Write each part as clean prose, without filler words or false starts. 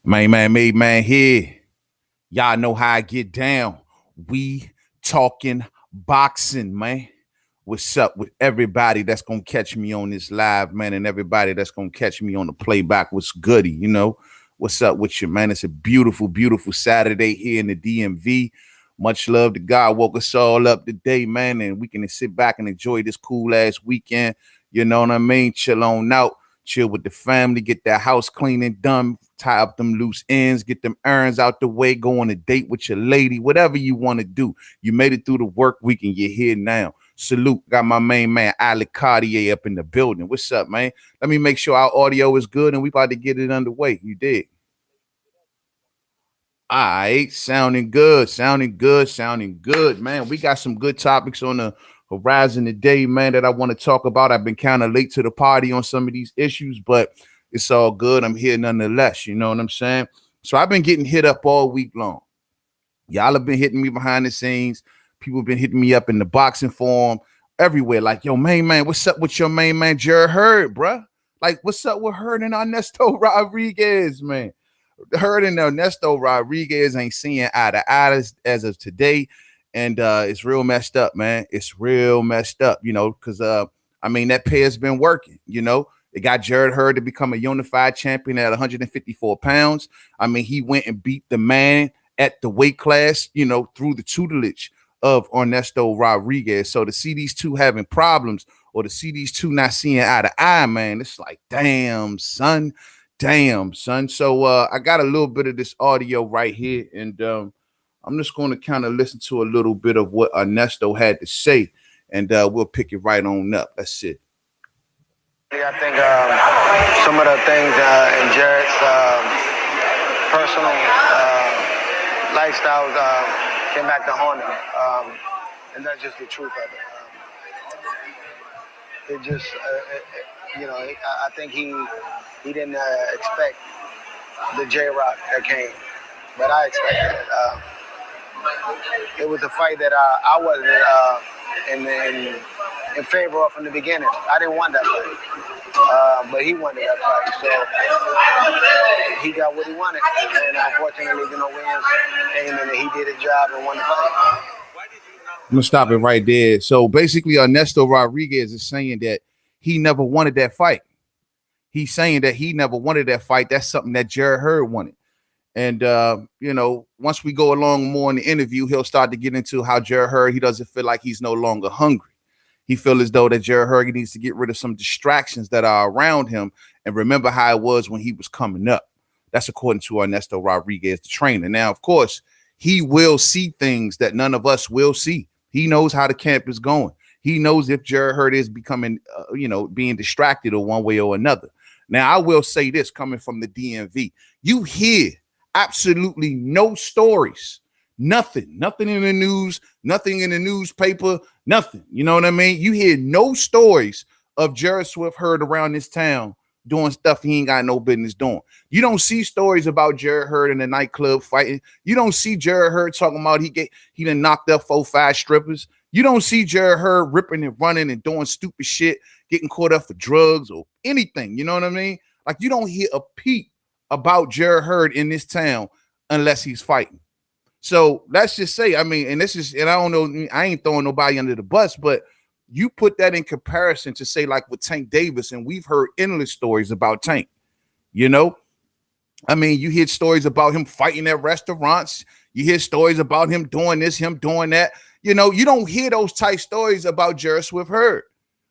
Made man here. Y'all know how I get down. We talking boxing, man. What's up with everybody that's gonna catch me on this live, man, and everybody that's gonna catch me on the playback? What's goody, you know? What's up with you, man? It's a beautiful, beautiful Saturday here in the DMV. Much love to God. Woke us all up today, man, and we can sit back and enjoy this cool ass weekend. You know what I mean? Chill on out, chill with the family, get that house cleaning done, tie up them loose ends, get them errands out the way, go on a date with your lady, whatever you want to do. You made it through the work week and you're here now. Salute. Got my main man, Ali Cartier, up in the building. What's up, man? Let me make sure our audio is good and we about to get it underway. You did. All right, sounding good, man. We got some good topics on the horizon today, man, that I want to talk about. I've been kind of late to the party on some of these issues, but it's all good. I'm here nonetheless. You know what I'm saying? So I've been getting hit up all week long. Y'all have been hitting me behind the scenes. People have been hitting me up in the boxing forum, everywhere. Like, yo, main man, what's up with your main man, Jared Hurd, bruh? Like, what's up with Hurd and Ernesto Rodriguez, man? Hurd and Ernesto Rodriguez ain't seeing eye to eye as of today. And it's real messed up, man. It's real messed up, you know, because I mean, that pay has been working, you know. It got Jared Hurd to become a unified champion at 154 pounds. I mean, he went and beat the man at the weight class, you know, through the tutelage of Ernesto Rodriguez. So to see these two having problems or to see these two not seeing eye to eye, man, it's like, damn, son. Damn, son. So I got a little bit of this audio right here, and I'm just going to kind of listen to a little bit of what Ernesto had to say, and we'll pick it right on up. That's it. I think some of the things in Jared's personal lifestyles came back to haunt him, and that's just the truth of it. It just, you know, I think he didn't expect the J Rock that came, but I expected it. It was a fight that I wasn't in favor of from the beginning. I didn't want that fight, but he wanted that fight, so he got what he wanted, and unfortunately, Williams came in and he did his job and won the fight. I'm gonna stop it right there. So basically, Ernesto Rodriguez is saying that he never wanted that fight. He's saying that he never wanted that fight. That's something that Jared Hurd wanted. And you know, once we go along more in the interview, he'll start to get into how Jared Hurd, he doesn't feel like he's no longer hungry. He feels as though that Jared Hurd needs to get rid of some distractions that are around him and remember how it was when he was coming up. That's according to Ernesto Rodriguez, the trainer. Now, of course, he will see things that none of us will see. He knows how the camp is going. He knows if Jared Hurd is becoming, you know, being distracted or one way or another. Now, I will say this coming from the DMV. You hear absolutely no stories, nothing in the news, nothing in the newspaper, nothing. You know what I mean? You hear no stories of Jared Swift Hurd around this town doing stuff he ain't got no business doing. You don't see stories about Jared Hurd in the nightclub fighting. You don't see Jared Hurd talking about he done knocked up 4-5 strippers. You don't see Jared Hurd ripping and running and doing stupid shit, getting caught up for drugs or anything. You know what I mean? Like, you don't hear a peep about Jared Hurd in this town unless he's fighting. So let's just say, I mean, and I don't know, I ain't throwing nobody under the bus, but you put that in comparison to say like with Tank Davis, and we've heard endless stories about Tank, you know? I mean, you hear stories about him fighting at restaurants. You hear stories about him doing this, him doing that. You know, you don't hear those type stories about Jared Swift Hurd.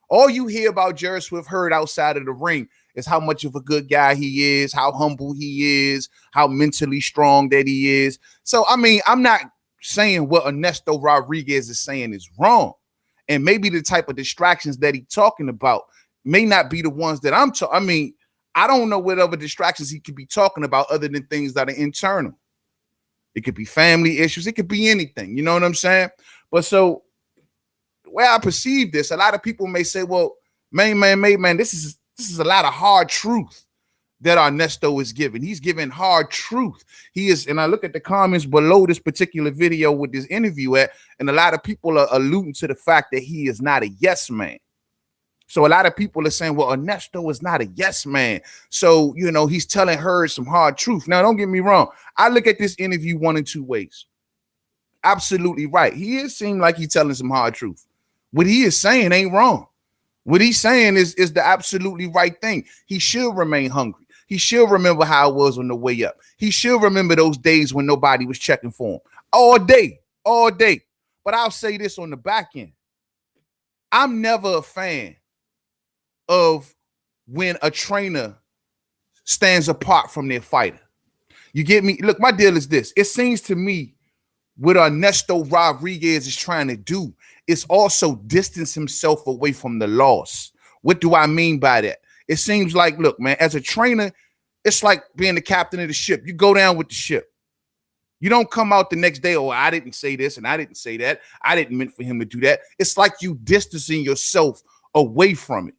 All you hear about Jared Swift Hurd outside of the ring is how much of a good guy he is, how humble he is, how mentally strong that he is. So, I mean, I'm not saying what Ernesto Rodriguez is saying is wrong. And maybe the type of distractions that he's talking about may not be the ones that I'm talking. I mean, I don't know what other distractions he could be talking about other than things that are internal. It could be family issues. It could be anything. You know what I'm saying? But so the way I perceive this, a lot of people may say, well, main man, this is a lot of hard truth that Ernesto is giving. He's giving hard truth. He is, and I look at the comments below this particular video with this interview at, and a lot of people are alluding to the fact that he is not a yes man. So a lot of people are saying, well, Ernesto is not a yes man. So, he's telling Hurd some hard truth. Now, don't get me wrong. I look at this interview one in two ways. Absolutely right. He is seem like he's telling some hard truth. What he is saying ain't wrong. What he's saying is the absolutely right thing. He should remain hungry. He should remember how it was on the way up. He should remember those days when nobody was checking for him. All day. But I'll say this on the back end. I'm never a fan of when a trainer stands apart from their fighter. You get me? Look, my deal is this. It seems to me what Ernesto Rodriguez is trying to do is also distance himself away from the loss. What do I mean by that? It seems like, look, man, as a trainer, it's like being the captain of the ship. You go down with the ship. You don't come out the next day, oh, I didn't say this and I didn't say that. I didn't mean for him to do that. It's like you distancing yourself away from it.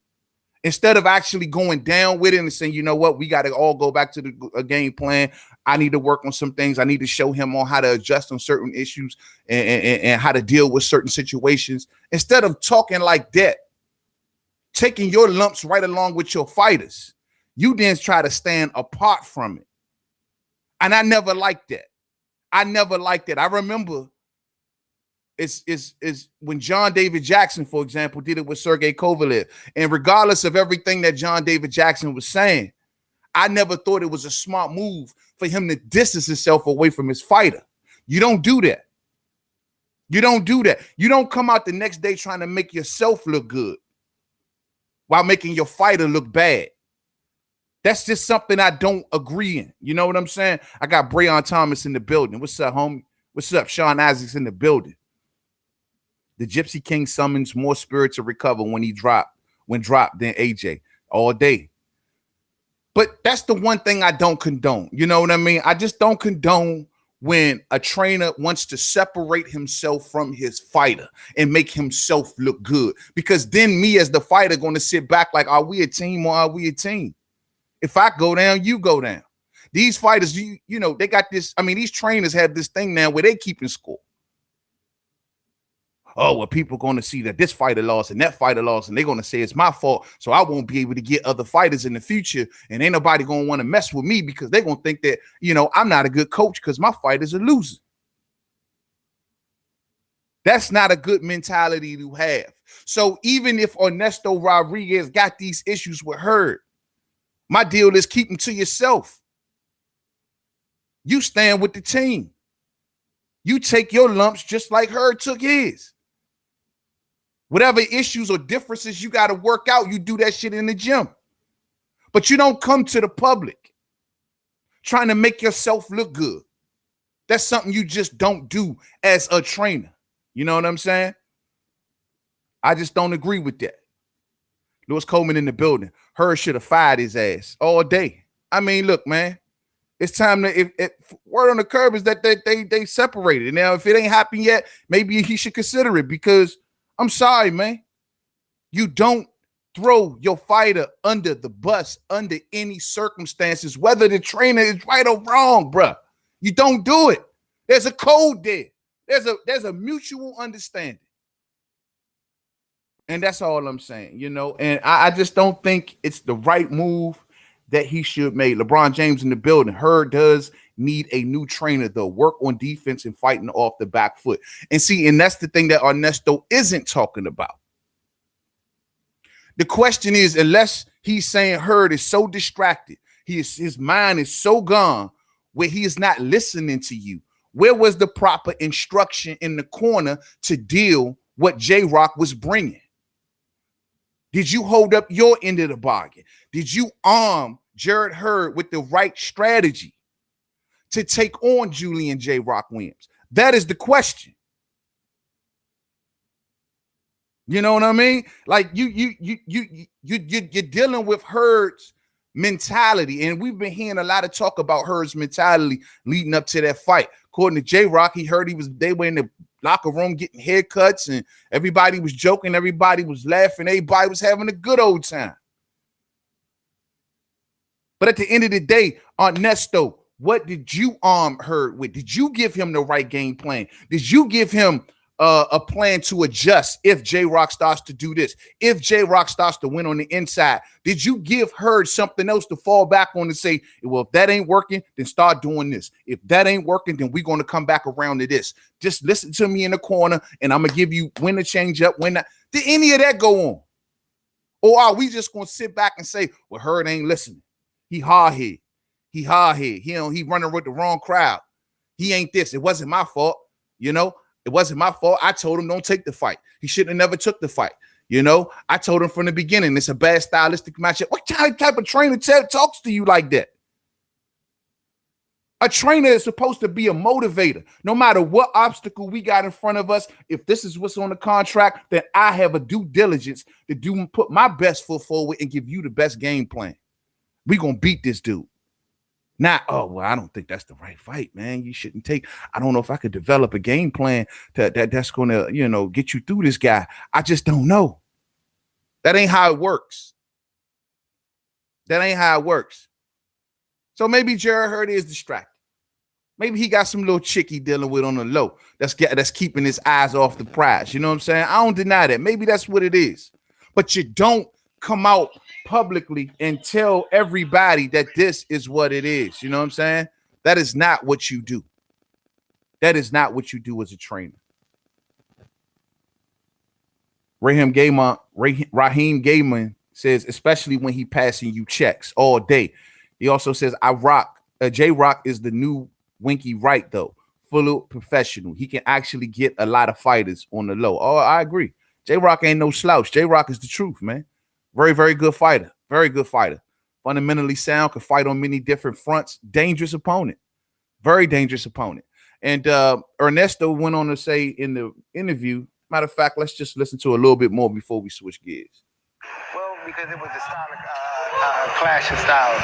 Instead of actually going down with it and saying, you know what, we got to all go back to the game plan. I need to work on some things. I need to show him on how to adjust on certain issues and how to deal with certain situations. Instead of talking like that, taking your lumps right along with your fighters, you then try to stand apart from it. And I never liked that. I remember it's when John David Jackson, for example, did it with Sergey Kovalev. And regardless of everything that John David Jackson was saying, I never thought it was a smart move for him to distance himself away from his fighter. You don't do that. You don't come out the next day trying to make yourself look good while making your fighter look bad. That's just something I don't agree in. You know what I'm saying? I got Brayon Thomas in the building. What's up, homie? What's up? Sean Isaac's in the building. The Gypsy King summons more spirit to recover when dropped than AJ all day. But that's the one thing I don't condone. You know what I mean? I just don't condone when a trainer wants to separate himself from his fighter and make himself look good. Because then me as the fighter going to sit back like, are we a team or are we a team? If I go down, you go down. These fighters, you know, they got this. I mean, these trainers have this thing now where they keeping score. Oh, well, people going to see that this fighter lost and that fighter lost, and they're going to say it's my fault, so I won't be able to get other fighters in the future, and ain't nobody going to want to mess with me because they're going to think that, you know, I'm not a good coach because my fighters are losing. That's not a good mentality to have. So even if Ernesto Rodriguez got these issues with Hurd, my deal is keep them to yourself. You stand with the team. You take your lumps just like Hurd took his. Whatever issues or differences you got to work out, you do that shit in the gym. But you don't come to the public trying to make yourself look good. That's something you just don't do as a trainer. You know what I'm saying? I just don't agree with that. Lewis Coleman in the building. Hurd should have fired his ass all day. I mean, look, man. It's time to, if word on the curb is that they separated. Now, if it ain't happened yet, maybe he should consider it because I'm sorry, man. You don't throw your fighter under the bus under any circumstances, whether the trainer is right or wrong, bruh. You don't do it. There's a code there. There's a mutual understanding. And that's all I'm saying, you know. And I just don't think it's the right move that he should make. LeBron James in the building. Hurd does need a new trainer, though. Work on defense and fighting off the back foot. And see, and that's the thing that Ernesto isn't talking about. The question is, unless he's saying Hurd is so distracted, his mind is so gone where he is not listening to you. Where was the proper instruction in the corner to deal what J-Rock was bringing? Did you hold up your end of the bargain? Did you arm Jarrett Hurd with the right strategy to take on Julian J. Rock Williams? That is the question. You know what I mean? Like you're dealing with Hurd's mentality, and we've been hearing a lot of talk about Hurd's mentality leading up to that fight. According to J. Rock, he heard they were in the locker room getting haircuts, and everybody was joking, everybody was laughing, everybody was having a good old time. But at the end of the day, Ernesto, what did you arm Hurd with? Did you give him the right game plan? Did you give him a plan to adjust if J-Rock starts to do this, if J-Rock starts to win on the inside? Did you give Hurd something else to fall back on and say, well, if that ain't working, then start doing this. If that ain't working, then we're going to come back around to this. Just listen to me in the corner, and I'm going to give you when to change up, when not. Did any of that go on? Or are we just going to sit back and say, well, Hurd ain't listening. He hard-head. He hard-head. He running with the wrong crowd. He ain't this. It wasn't my fault. You know, it wasn't my fault. I told him don't take the fight. He shouldn't have never took the fight. You know, I told him from the beginning it's a bad stylistic matchup. What type of trainer talks to you like that? A trainer is supposed to be a motivator. No matter what obstacle we got in front of us, if this is what's on the contract, then I have a due diligence to put my best foot forward and give you the best game plan. We're going to beat this dude. Not, oh, well, I don't think that's the right fight, man. You shouldn't take. I don't know if I could develop a game plan that's going to, you know, get you through this guy. I just don't know. That ain't how it works. That ain't how it works. So maybe Jared Hurd is distracted. Maybe he got some little chick he dealing with on the low that's keeping his eyes off the prize. You know what I'm saying? I don't deny that. Maybe that's what it is. But you don't come out publicly and tell everybody that this is what it is. You know what I'm saying? That is not what you do. That is not what you do as a trainer. Raheem Gaiman says, especially when he passing you checks all day. He also says, J-Rock is the new Winky Wright, though. Full professional. He can actually get a lot of fighters on the low. Oh, I agree. J-Rock ain't no slouch. J-Rock is the truth, man. Very, very good fighter. Very good fighter. Fundamentally sound, can fight on many different fronts. Dangerous opponent. Very dangerous opponent. And Ernesto went on to say in the interview, matter of fact, let's just listen to a little bit more before we switch gears. Well, because it was a style, clash of styles.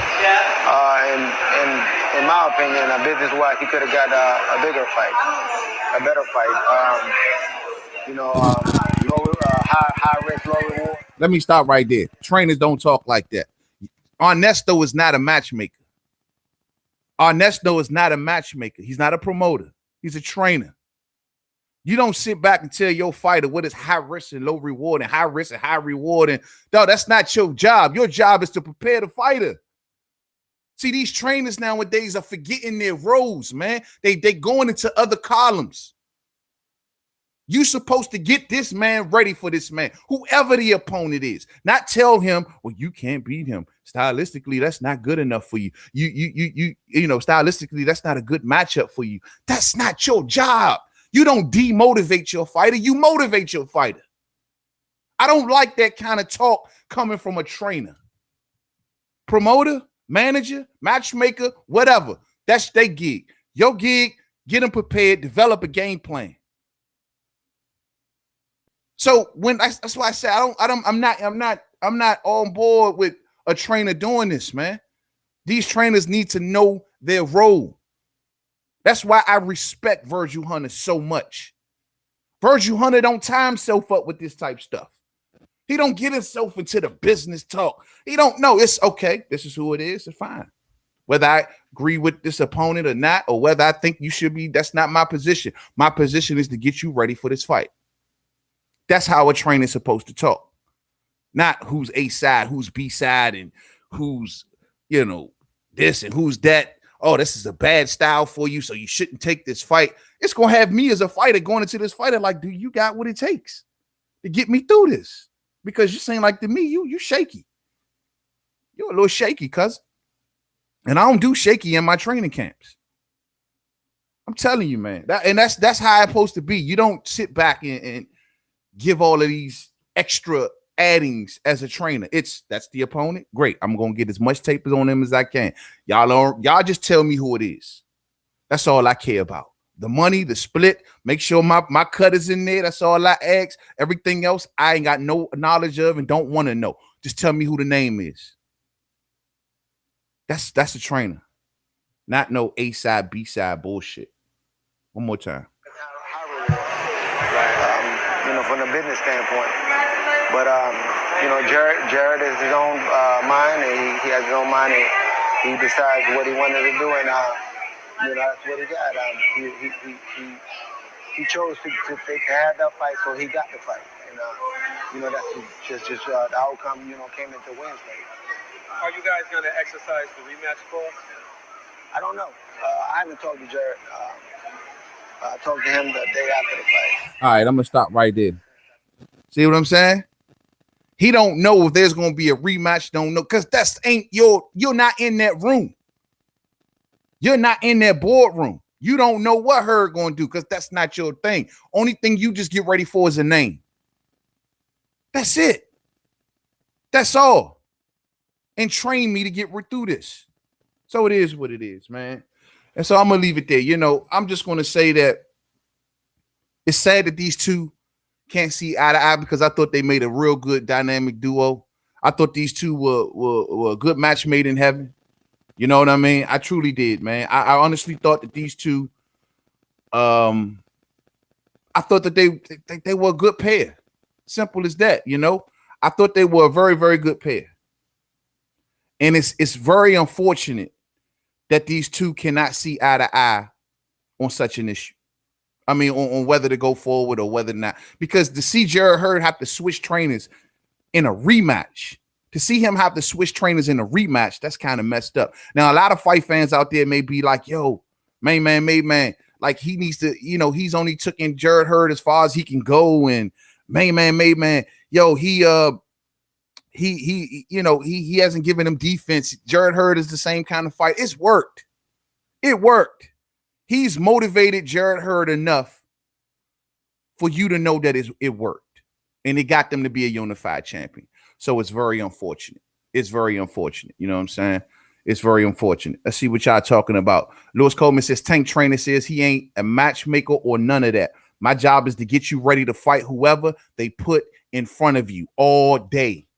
And in my opinion, business-wise, he could have got a bigger fight, a better fight. High risk, low reward. Let me stop right there. Trainers don't talk like that. Ernesto is not a matchmaker. Ernesto is not a matchmaker. He's not a promoter. He's a trainer. You don't sit back and tell your fighter what is high risk and low reward and high risk and high reward. And no, that's not your job. Your job is to prepare the fighter. See, these trainers nowadays are forgetting their roles, man. They going into other columns. You're supposed to get this man ready for this man, whoever the opponent is. Not tell him, well, you can't beat him. Stylistically, that's not good enough for you. You know, stylistically, that's not a good matchup for you. That's not your job. You don't demotivate your fighter. You motivate your fighter. I don't like that kind of talk coming from a trainer. Promoter, manager, matchmaker, whatever. That's their gig. Your gig, get them prepared, develop a game plan. So that's why I say I'm not on board with a trainer doing this, man. These trainers need to know their role. That's why I respect Virgil Hunter so much. Virgil Hunter don't tie himself up with this type stuff. He don't get himself into the business talk. He don't know. It's okay. This is who it is. It's fine. Whether I agree with this opponent or not, or whether I think you should be, that's not my position. My position is to get you ready for this fight. That's how a trainer is supposed to talk. Not who's A side, who's B side, and who's, you know, this and who's that. Oh, this is a bad style for you, so you shouldn't take this fight. It's going to have me as a fighter going into this fight like, do you got what it takes to get me through this? Because you seem like to me, you shaky. You're a little shaky, cuz. And I don't do shaky in my training camps. I'm telling you, man. That's how it's supposed to be. You don't sit back and give all of these extra addings as a trainer. That's the opponent. Great. I'm gonna get as much tape on them as I can. Y'all just tell me who it is. That's all I care about. The money, the split, make sure my cut is in there. That's all I ask. Everything else I ain't got no knowledge of and don't want to know. Just tell me who the name is. That's a trainer. Not no A side, B side bullshit. One more time. From the business standpoint. But, Jared is his own mind, and he has his own mind, and he decides what he wanted to do, and, that's what he got. he chose to have that fight, so he got the fight. And, that's just the outcome, came into Wednesday. Are you guys going to exercise the rematch clause? I don't know. I haven't talked to Jared. I talked to him the day after the fight. All right, I'm going to stop right there. See what I'm saying? He don't know if there's going to be a rematch. Don't know, because you're not in that room. You're not in that boardroom. You don't know what Hurd going to do, because that's not your thing. Only thing you just get ready for is a name. That's it. That's all. And train me to get through this. So it is what it is, man. And so I'm going to leave it there. I'm just going to say that it's sad that these two can't see eye to eye, because I thought they made a real good dynamic duo. I thought these two were a good match made in heaven. You know what I mean? I truly did, man. I honestly thought that these two, I thought that they were a good pair. Simple as that, I thought they were a very, very good pair. And it's very unfortunate that these two cannot see eye to eye on such an issue. I mean, on whether to go forward or whether or not. Because to see Jared Hurd have to switch trainers in a rematch, to see him have to switch trainers in a rematch, that's kind of messed up. Now, a lot of fight fans out there may be like, yo, man, like he needs to, he's only taking Jared Hurd as far as he can go. And man, yo, he hasn't given him defense. Jared Hurd is the same kind of fight. It's worked. It worked. He's motivated Jared Hurd enough for you to know that it worked. And it got them to be a unified champion. So it's very unfortunate. It's very unfortunate. You know what I'm saying? It's very unfortunate. Let's see what y'all talking about. Lewis Coleman says, Tank Trainer says he ain't a matchmaker or none of that. My job is to get you ready to fight whoever they put in front of you all day.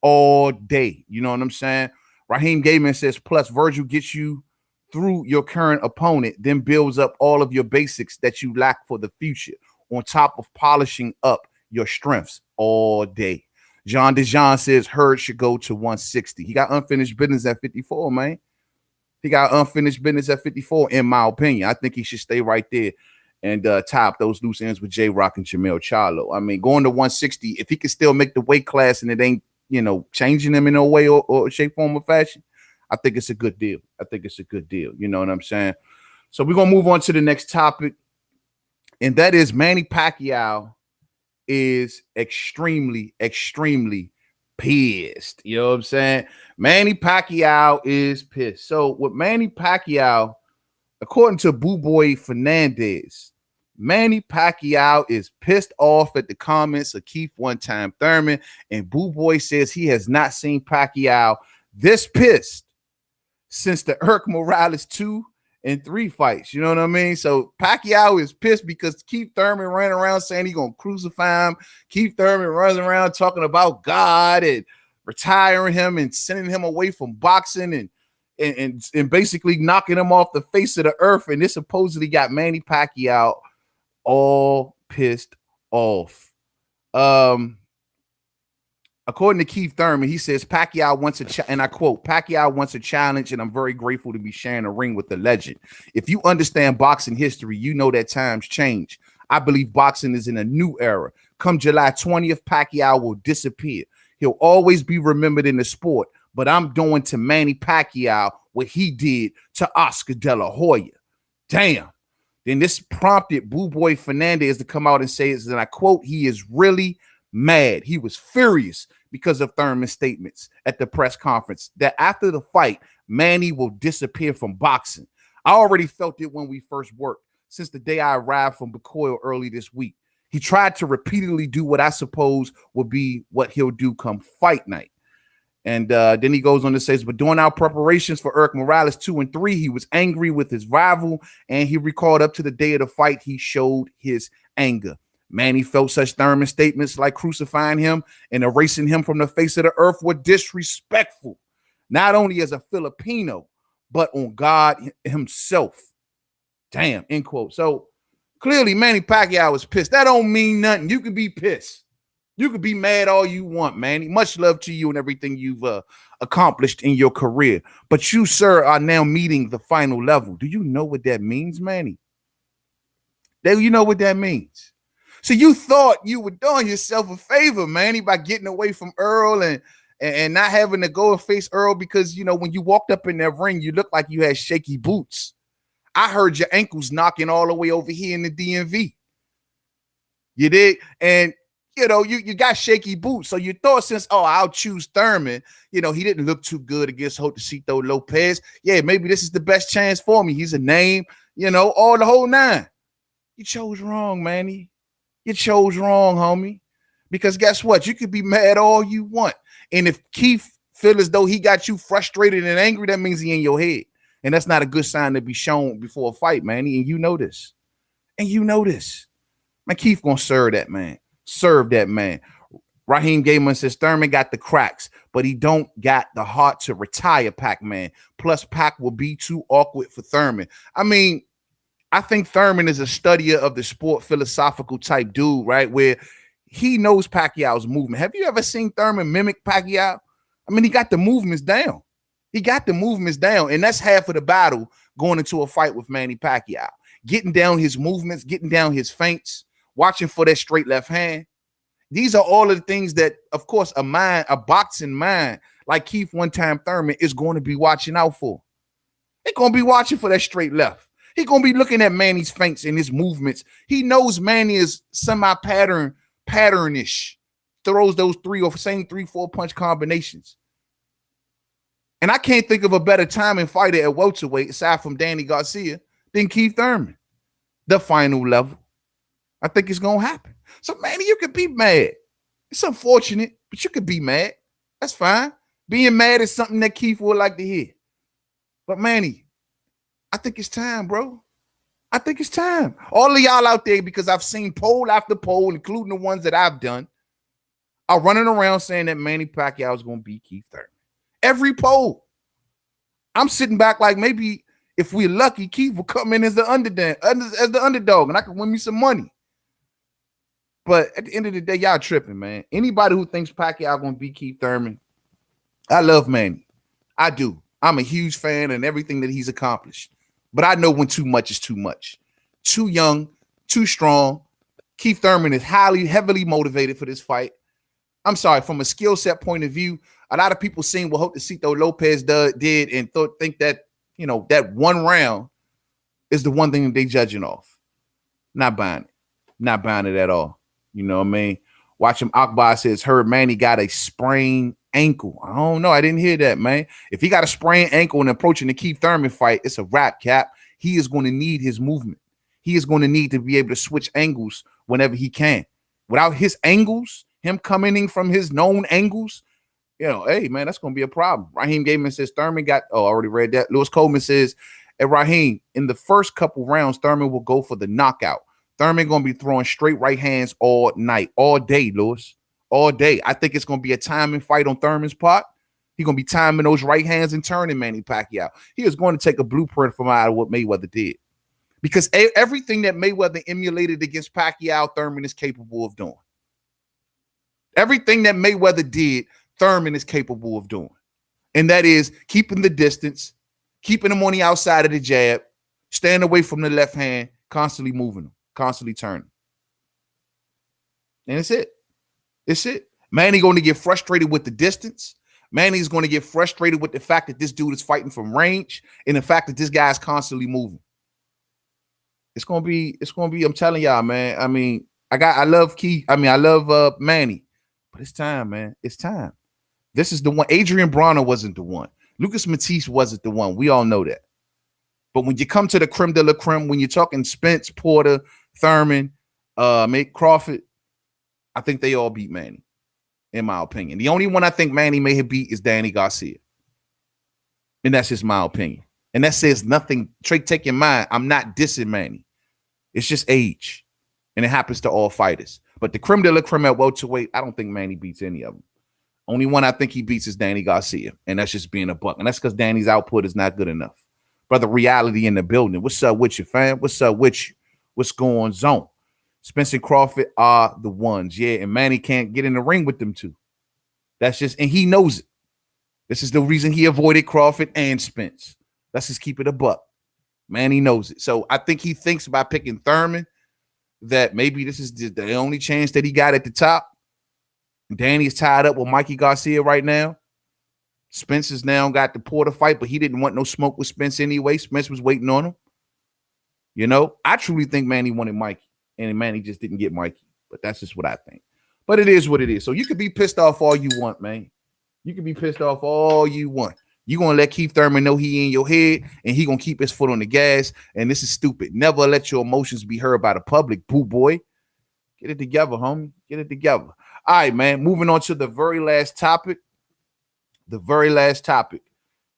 All day. You know what I'm saying? Raheem Gaiman says, plus Virgil gets you through your current opponent, then builds up all of your basics that you lack for the future, on top of polishing up your strengths all day. John DeJean says Hurd should go to 160. He got unfinished business at 54, man. He got unfinished business at 54, in my opinion. I think he should stay right there and tie up those loose ends with J-Rock and Jamel Charlo. I mean, going to 160, if he can still make the weight class and it ain't, changing him in no way or shape, form, or fashion, I think it's a good deal. I think it's a good deal. You know what I'm saying? So we're going to move on to the next topic, and that is Manny Pacquiao is extremely, extremely pissed. You know what I'm saying? Manny Pacquiao is pissed. So with Manny Pacquiao, according to Boo Boy Fernandez, Manny Pacquiao is pissed off at the comments of Keith One Time Thurman, and Boo Boy says he has not seen Pacquiao this pissed since the Irk Morales 2 and 3 fights. You know what I mean? So Pacquiao is pissed because Keith Thurman ran around saying he's going to crucify him. Keith Thurman runs around talking about God and retiring him and sending him away from boxing and basically knocking him off the face of the earth. And this supposedly got Manny Pacquiao all pissed off. According to Keith Thurman, he says Pacquiao wants and I quote, Pacquiao wants a challenge, and I'm very grateful to be sharing a ring with the legend. If you understand boxing history, you know that times change. I believe boxing is in a new era. Come July 20th, Pacquiao will disappear. He'll always be remembered in the sport, but I'm doing to Manny Pacquiao what he did to Oscar De La Hoya. Damn. Then this prompted Boo Boy Fernandez to come out and say, and I quote, he is really mad. He was furious because of Thurman's statements at the press conference that after the fight, Manny will disappear from boxing. I already felt it when we first worked, since the day I arrived from Bacoil early this week. He tried to repeatedly do what I suppose would be what he'll do come fight night. And then he goes on to say, but during our preparations for Irk Morales 2 and 3, he was angry with his rival, and he recalled up to the day of the fight, he showed his anger. Manny felt such Thurman statements like crucifying him and erasing him from the face of the earth were disrespectful, not only as a Filipino, but on God himself. Damn, end quote. So clearly Manny Pacquiao was pissed. That don't mean nothing. You can be pissed. You can be mad all you want, Manny. Much love to you and everything you've accomplished in your career. But you, sir, are now meeting the final level. Do you know what that means, Manny? You know what that means. So you thought you were doing yourself a favor, Manny, by getting away from Earl and not having to go and face Earl because, you know, when you walked up in that ring, you looked like you had shaky boots. I heard your ankles knocking all the way over here in the DMV. You did. And, you know, you got shaky boots. So you thought since, I'll choose Thurman, you know, he didn't look too good against Josecito Lopez. Yeah, maybe this is the best chance for me. He's a name, you know, all the whole nine. You chose wrong, Manny. You chose wrong, homie. Because guess what? You could be mad all you want. And if Keith feel as though he got you frustrated and angry, that means he in your head. And that's not a good sign to be shown before a fight, Manny. And you know this. Man, Keith gonna serve that man. Serve that man. Raheem Gayman says Thurman got the cracks, but he don't got the heart to retire Pac-Man. Plus, Pac will be too awkward for Thurman. I mean, I think Thurman is a studier of the sport, philosophical type dude, right? Where he knows Pacquiao's movement. Have you ever seen Thurman mimic Pacquiao? I mean, he got the movements down. And that's half of the battle going into a fight with Manny Pacquiao. Getting down his movements, getting down his feints, watching for that straight left hand. These are all of the things that, of course, a boxing mind like Keith one-time Thurman is going to be watching out for. They're going to be watching for that straight left. He's going to be looking at Manny's feints and his movements. He knows Manny is patternish, throws those 3-4 punch combinations. And I can't think of a better timing fighter at welterweight, aside from Danny Garcia, than Keith Thurman. The final level. I think it's going to happen. So, Manny, you could be mad. It's unfortunate, but you could be mad. That's fine. Being mad is something that Keith would like to hear. But, Manny, I think it's time, bro. I think it's time. All of y'all out there, because I've seen poll after poll, including the ones that I've done, are running around saying that Manny Pacquiao is going to beat Keith Thurman. Every poll. I'm sitting back like maybe if we're lucky, Keith will come in as the underdog, and I can win me some money. But at the end of the day, y'all tripping, man. Anybody who thinks Pacquiao going to beat Keith Thurman, I love Manny. I do. I'm a huge fan and everything that he's accomplished. But I know when too much is too much. Too young, too strong. Keith Thurman is heavily motivated for this fight. I'm sorry, from a skill set point of view, a lot of people seen what Josecito Lopez did and think that, you know, that one round is the one thing that they judging off. Not buying it. Not buying it at all. You know what I mean? Watch him. Akbar says, Hurd Manny got a sprained ankle. I don't know. I didn't hear that, man. If he got a sprained ankle and approaching the Keith Thurman fight, it's a wrap, Cap. He is going to need his movement. He is going to need to be able to switch angles whenever he can. Without his angles, him coming in from his known angles, you know, hey, man, that's going to be a problem. Raheem Gayman says Thurman got, I already read that. Lewis Coleman says, hey, Raheem, in the first couple rounds, Thurman will go for the knockout. Thurman going to be throwing straight right hands all night, all day, Lewis, all day. I think it's going to be a timing fight on Thurman's part. He's going to be timing those right hands and turning Manny Pacquiao. He is going to take a blueprint from out of what Mayweather did. Because everything that Mayweather emulated against Pacquiao, Thurman is capable of doing. Everything that Mayweather did, Thurman is capable of doing. And that is keeping the distance, keeping him on the outside of the jab, staying away from the left hand, constantly moving him, constantly turning. And it's it. It's it. Manny going to get frustrated with the distance. Manny's going to get frustrated with the fact that this dude is fighting from range and the fact that this guy is constantly moving. It's going to be, I'm telling y'all, man. I mean, I love Manny, but it's time, man. It's time. This is the one. Adrian Bronner wasn't the one. Lucas Matisse wasn't the one. We all know that. But when you come to the creme de la creme, when you're talking Spence, Porter, Thurman, Mick Crawford, I think they all beat Manny, in my opinion. The only one I think Manny may have beat is Danny Garcia. And that's just my opinion. And that says nothing. Take in mind, I'm not dissing Manny. It's just age. And it happens to all fighters. But the creme de la creme at welterweight, I don't think Manny beats any of them. Only one I think he beats is Danny Garcia. And that's just being a buck. And that's because Danny's output is not good enough. Brother, reality in the building. What's up with you, fam? What's up with you? What's going on? Spencer Crawford are the ones. Yeah, and Manny can't get in the ring with them two. That's just, and he knows it. This is the reason he avoided Crawford and Spence. Let's just keep it a buck. Manny knows it. So I think he thinks by picking Thurman, that maybe this is the only chance that he got at the top. Danny's tied up with Mikey Garcia right now. Spence's now got the Porter fight, but he didn't want no smoke with Spence anyway. Spence was waiting on him. You know, I truly think Manny wanted Mikey, and Manny just didn't get Mikey. But that's just what I think. But it is what it is. So you could be pissed off all you want, man. You can be pissed off all you want. You're going to let Keith Thurman know he in your head, and he going to keep his foot on the gas, and this is stupid. Never let your emotions be heard by the public, boo boy. Get it together, homie. Get it together. All right, man. Moving on to the very last topic. The very last topic.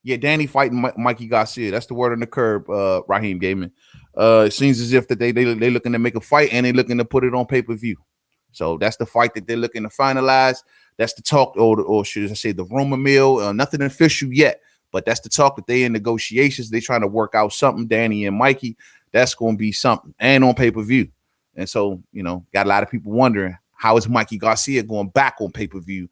Yeah, Danny fighting Mikey Garcia. That's the word on the curb, Raheem Gaiman. It seems as if that they looking to make a fight, and they looking to put it on pay-per-view. So that's the fight that they're looking to finalize. That's the talk, or should I say the rumor mill. Nothing official yet, but that's the talk that they in negotiations. They trying to work out something, Danny and Mikey. That's going to be something, and on pay-per-view. And so, you know, got a lot of people wondering, how is Mikey Garcia going back on pay-per-view,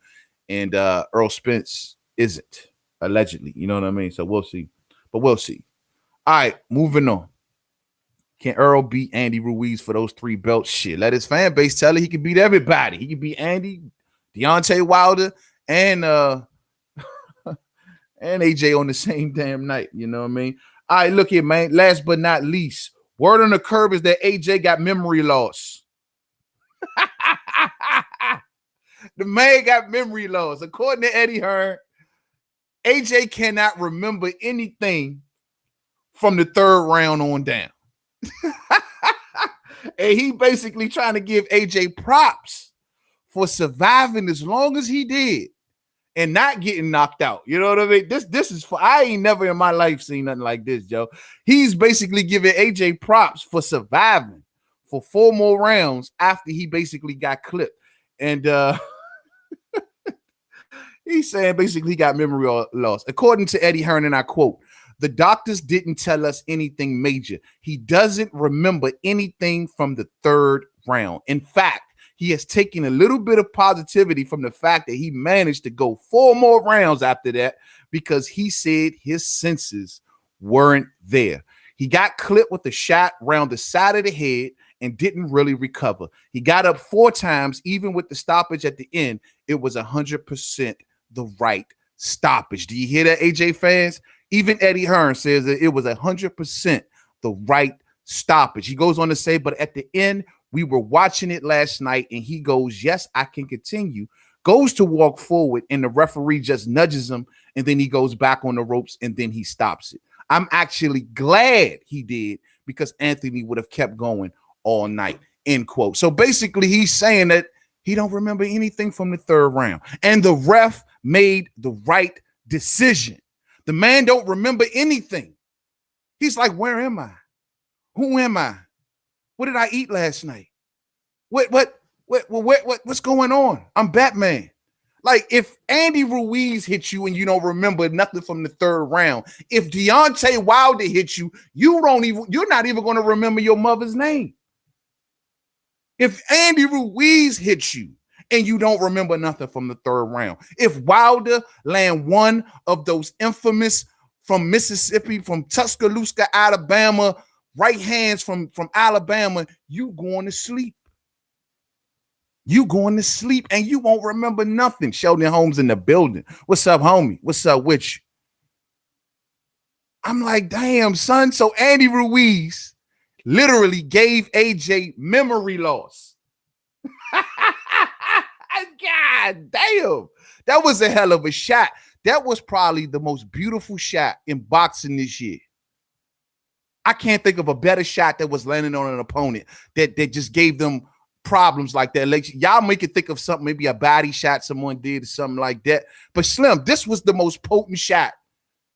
and Earl Spence isn't, allegedly. You know what I mean? So we'll see. But we'll see. All right, moving on. Can Earl beat Andy Ruiz for those 3 belts? Shit, let his fan base tell it. He can beat everybody. He can beat Andy, Deontay Wilder, and and AJ on the same damn night. You know what I mean? All right, look here, man. Last but not least, word on the curb is that AJ got memory loss. The man got memory loss. According to Eddie Hearn, AJ cannot remember anything from the 3rd round on down. And he basically trying to give AJ props for surviving as long as he did and not getting knocked out. You know what I mean? This is for, I ain't never in my life seen nothing like this, Joe. He's basically giving AJ props for surviving for 4 more rounds after he basically got clipped. And he's saying basically he got memory loss. According to Eddie Hearn, and I quote, "The doctors didn't tell us anything major. He doesn't remember anything from the 3rd round. In fact, he has taken a little bit of positivity from the fact that he managed to go 4 more rounds after that because he said his senses weren't there. He got clipped with a shot around the side of the head and didn't really recover. He got up 4 times, even with the stoppage at the end. It was 100% the right stoppage." Do you hear that, AJ fans? Even Eddie Hearn says that it was 100% the right stoppage. He goes on to say, but at the end, we were watching it last night, and he goes, "Yes, I can continue." Goes to walk forward, and the referee just nudges him, and then he goes back on the ropes, and then he stops it. I'm actually glad he did, because Anthony would have kept going all night, end quote. So basically, he's saying that he don't remember anything from the 3rd round, and the ref made the right decision. The man don't remember anything. He's like, where am I? Who am I? What did I eat last night? What's going on? I'm Batman. Like, if Andy Ruiz hits you and you don't remember nothing from the 3rd round, if Deontay Wilder hits you, you're not even going to remember your mother's name. If Andy Ruiz hits you and you don't remember nothing from the 3rd round, if Wilder land one of those infamous from Mississippi, from Tuscaloosa, Alabama, right hands from Alabama, you going to sleep. You going to sleep and you won't remember nothing. Sheldon Holmes in the building. What's up, homie? What's up with you? I'm like, damn, son. So Andy Ruiz literally gave AJ memory loss. God damn. That was a hell of a shot. That was probably the most beautiful shot in boxing this year. I can't think of a better shot that was landing on an opponent that just gave them problems like that. Like, y'all make it think of something, maybe a body shot someone did or something like that. But Slim, this was the most potent shot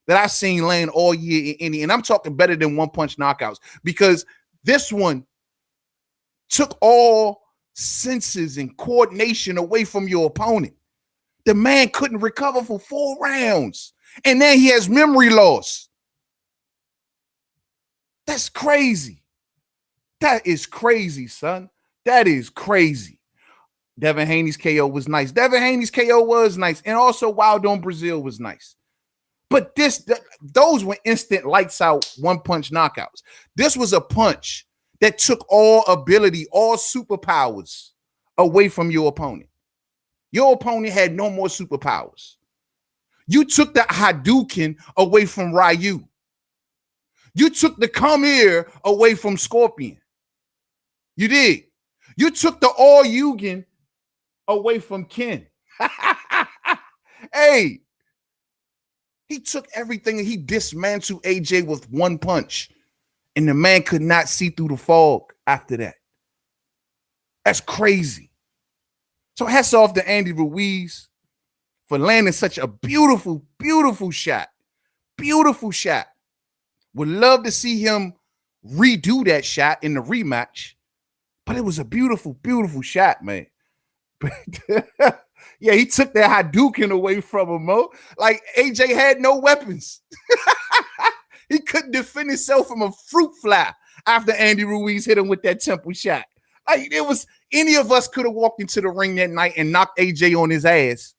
that I've seen land all year in any, and I'm talking better than one punch knockouts, because this one took all senses and coordination away from your opponent. The man couldn't recover for 4 rounds, and then he has memory loss. That's crazy. That is crazy, son. That is crazy. Devin Haney's KO was nice. Devin Haney's KO was nice. And also Wilder on Brazil was nice. But those were instant lights out, one punch knockouts. This was a punch that took all ability, all superpowers away from your opponent. Your opponent had no more superpowers. You took the Hadouken away from Ryu. You took the Come Here away from Scorpion. You did. You took the All Yugen away from Ken. Hey, he took everything and he dismantled AJ with one punch. And the man could not see through the fog after that. That's crazy. So hats off to Andy Ruiz for landing such a beautiful, beautiful shot. Beautiful shot. Would love to see him redo that shot in the rematch. But it was a beautiful, beautiful shot, man. Yeah, he took that Hadouken away from him, Mo. Like, AJ had no weapons. He couldn't defend himself from a fruit fly after Andy Ruiz hit him with that temple shot. Like, it was, any of us could have walked into the ring that night and knocked AJ on his ass.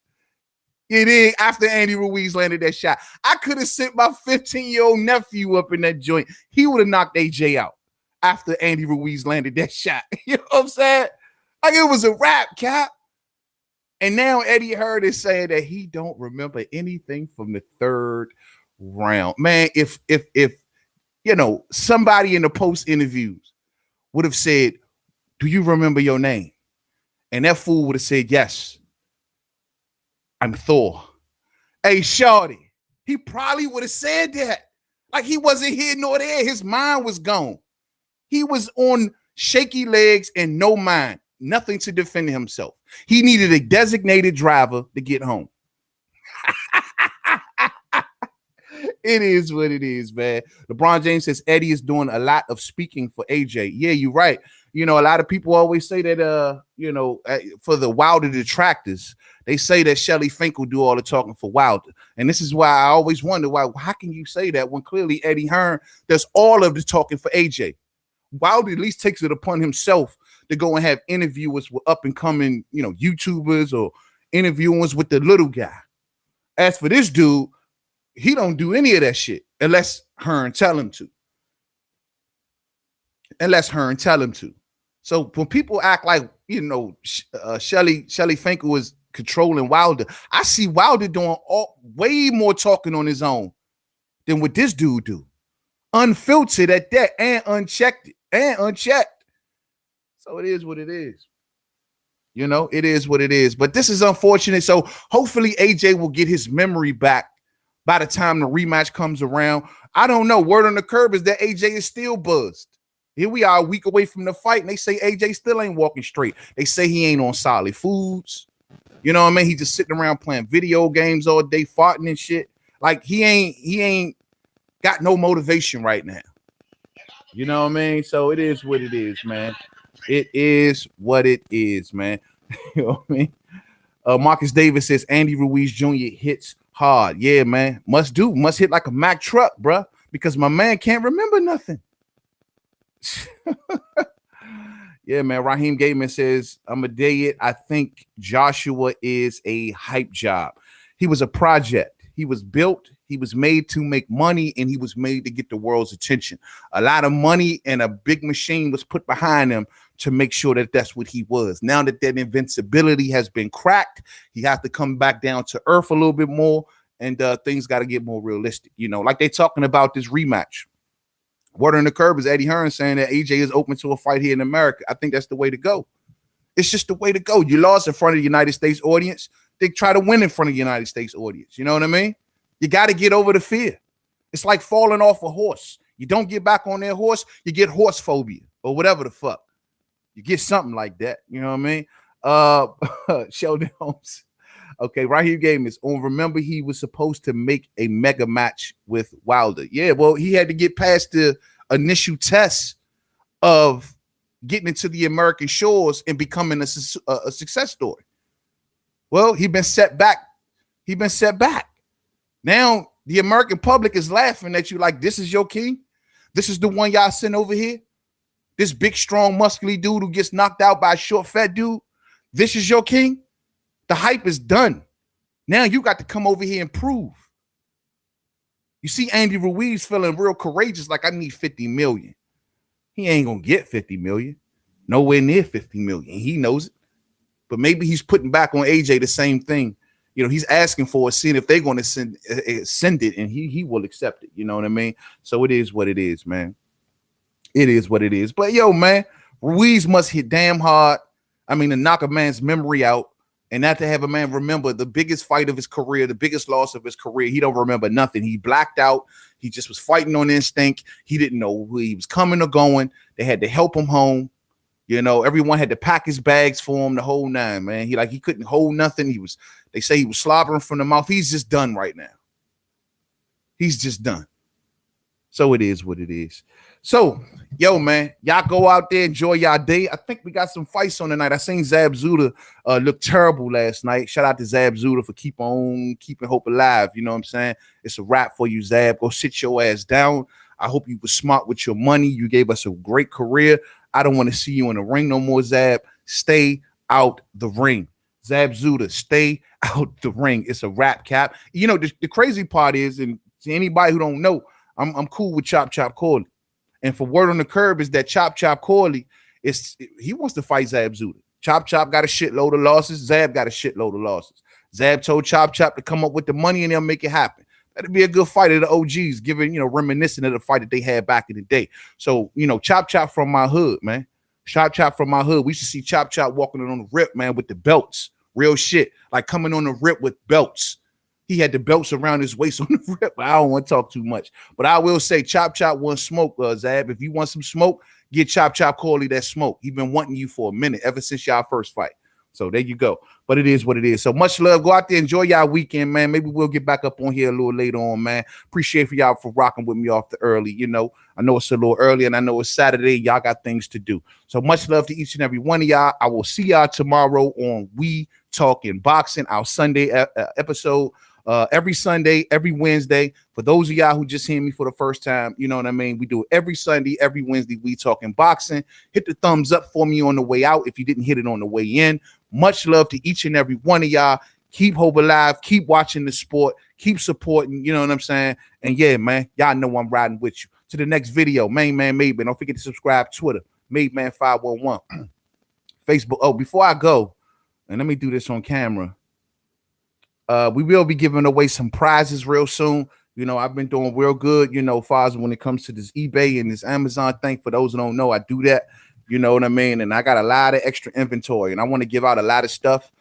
It is after Andy Ruiz landed that shot. I could have sent my 15-year-old nephew up in that joint. He would have knocked AJ out after Andy Ruiz landed that shot. You know what I'm saying? Like, it was a wrap, Cap. And now Eddie Hurd is saying that he don't remember anything from the third round. Man, if you know, somebody in the post interviews would have said, do you remember your name? And that fool would have said, yes, I'm Thor. Hey, shorty, he probably would have said that. Like, he wasn't here nor there. His mind was gone. He was on shaky legs and no mind, nothing to defend himself. He needed a designated driver to get home. It is what it is, man. LeBron James says Eddie is doing a lot of speaking for AJ. Yeah, you're right. You know, a lot of people always say that, you know, for the Wilder detractors, they say that Shelly Fink will do all the talking for Wilder. And this is why I always wonder, how can you say that when clearly Eddie Hearn does all of the talking for AJ? Wilder at least takes it upon himself to go and have interviewers with up and coming, you know, YouTubers or interviewers with the little guy. As for this dude, he don't do any of that shit unless Hearn tell him to. Unless Hearn tell him to. So when people act like, you know, Shelly Finkel was controlling Wilder, I see Wilder doing way more talking on his own than what this dude do. Unfiltered at that and unchecked. So it is what it is. You know, it is what it is. But this is unfortunate. So hopefully AJ will get his memory back by the time the rematch comes around. I don't know. Word on the curb is that AJ is still buzzed. Here we are a week away from the fight, and they say AJ still ain't walking straight. They say he ain't on solid foods. You know what I mean? He just sitting around playing video games all day, farting and shit. Like, he ain't got no motivation right now. You know what I mean? So it is what it is, man. It is what it is, man. You know what I mean? Marcus Davis says Andy Ruiz Jr. hits hard. Yeah, man. Must hit like a Mack truck, bruh, because my man can't remember nothing. Yeah, man. Raheem Gaiman says, I'm a day it. I think Joshua is a hype job. He was a project. He was built. He was made to make money, and he was made to get the world's attention. A lot of money and a big machine was put behind him to make sure that that's what he was. Now that invincibility has been cracked, he has to come back down to earth a little bit more, and things got to get more realistic. You know, like they talking about this rematch. Word on the curb is Eddie Hearn saying that AJ is open to a fight here in America. I think that's the way to go. It's just the way to go. You lost in front of the United States audience. They try to win in front of the United States audience. You know what I mean? You got to get over the fear. It's like falling off a horse. You don't get back on that horse, you get horse phobia or whatever the fuck. You get something like that. You know what I mean? Sheldon Holmes. Okay, Raheem Game is on. Remember, he was supposed to make a mega match with Wilder. Yeah, well, he had to get past the initial test of getting into the American shores and becoming a success story. Well, he's been set back. Now the American public is laughing at you like, this is your king? This is the one y'all sent over here? This big, strong, muscly dude who gets knocked out by a short, fat dude? This is your king? The hype is done. Now you got to come over here and prove. You see Andy Ruiz feeling real courageous, like I need 50 million. he ain't gonna get 50 million, nowhere near 50 million. He knows it, but maybe he's putting back on AJ the same thing. You know, he's asking for it, seeing if they're going to send it, and he will accept it. You know what I mean? So it is what it is, man. It is what it is. But yo, man, Ruiz must hit damn hard. I mean, to knock a man's memory out, and not to have a man remember the biggest fight of his career, the biggest loss of his career. He don't remember nothing. He blacked out. He just was fighting on instinct. He didn't know who he was coming or going. They had to help him home. You know, everyone had to pack his bags for him, the whole nine, man. He couldn't hold nothing. They say he was slobbering from the mouth. He's just done right now. He's just done. So it is what it is. So, yo, man, y'all go out there, enjoy y'all day. I think we got some fights on tonight. I seen Zab Zuda look terrible last night. Shout out to Zab Zuda for keeping hope alive. You know what I'm saying? It's a wrap for you, Zab. Go sit your ass down. I hope you were smart with your money. You gave us a great career. I don't want to see you in the ring no more, Zab. Stay out the ring. Zab Zuda, stay out the ring. It's a wrap, Cap. You know, the crazy part is, and to anybody who don't know, I'm cool with Chop Chop Corley. And for word on the curb is that Chop Chop Corley, he wants to fight Zab Zuda. Chop Chop got a shitload of losses. Zab got a shitload of losses. Zab told Chop Chop to come up with the money and they'll make it happen. That'd be a good fight of the OGs, reminiscent of the fight that they had back in the day. So, Chop Chop from my hood, man. Chop Chop from my hood. We used to see Chop Chop walking on the rip, man, with the belts. Real shit. Like coming on the rip with belts. He had the belts around his waist on the rip. I don't want to talk too much. But I will say Chop Chop wants smoke, Zab. If you want some smoke, get Chop Chop Corley that smoke. He's been wanting you for a minute, ever since y'all first fight. So there you go. But it is what it is. So much love. Go out there, enjoy y'all weekend, man. Maybe we'll get back up on here a little later on, man. Appreciate for y'all for rocking with me off the early. I know it's a little early and I know it's Saturday. Y'all got things to do. So much love to each and every one of y'all. I will see y'all tomorrow on We Talking Boxing, our Sunday episode. Every Sunday, every Wednesday. For those of y'all who just hear me for the first time, you know what I mean? We do it every Sunday, every Wednesday. We Talking Boxing. Hit the thumbs up for me on the way out if you didn't hit it on the way in. Much love to each and every one of y'all. Keep hope alive. Keep watching the sport. Keep supporting. You know what I'm saying? And yeah, man, y'all know I'm riding with you. To the next video, Main Man Made Man. Don't forget to subscribe. Twitter, Made Man 511. Facebook. Oh, before I go, and let me do this on camera. We will be giving away some prizes real soon. I've been doing real good, far as when it comes to this eBay and this Amazon thing. For those who don't know, I do that. You know what I mean? And I got a lot of extra inventory, and I want to give out a lot of stuff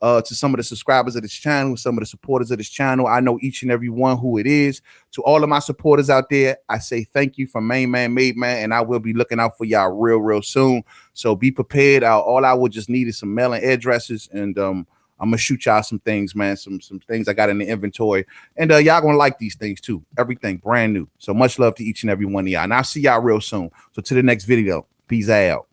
to some of the subscribers of this channel, some of the supporters of this channel. I know each and every one who it is. To all of my supporters out there, I say thank you from Main Man Made Man, and I will be looking out for y'all real soon. So be prepared. All I would just need is some mailing addresses, and I'm gonna shoot y'all some things, man. Some things I got in the inventory, and y'all gonna like these things too. Everything brand new. So much love to each and every one of y'all, and I'll see y'all real soon. So to the next video. Peace out.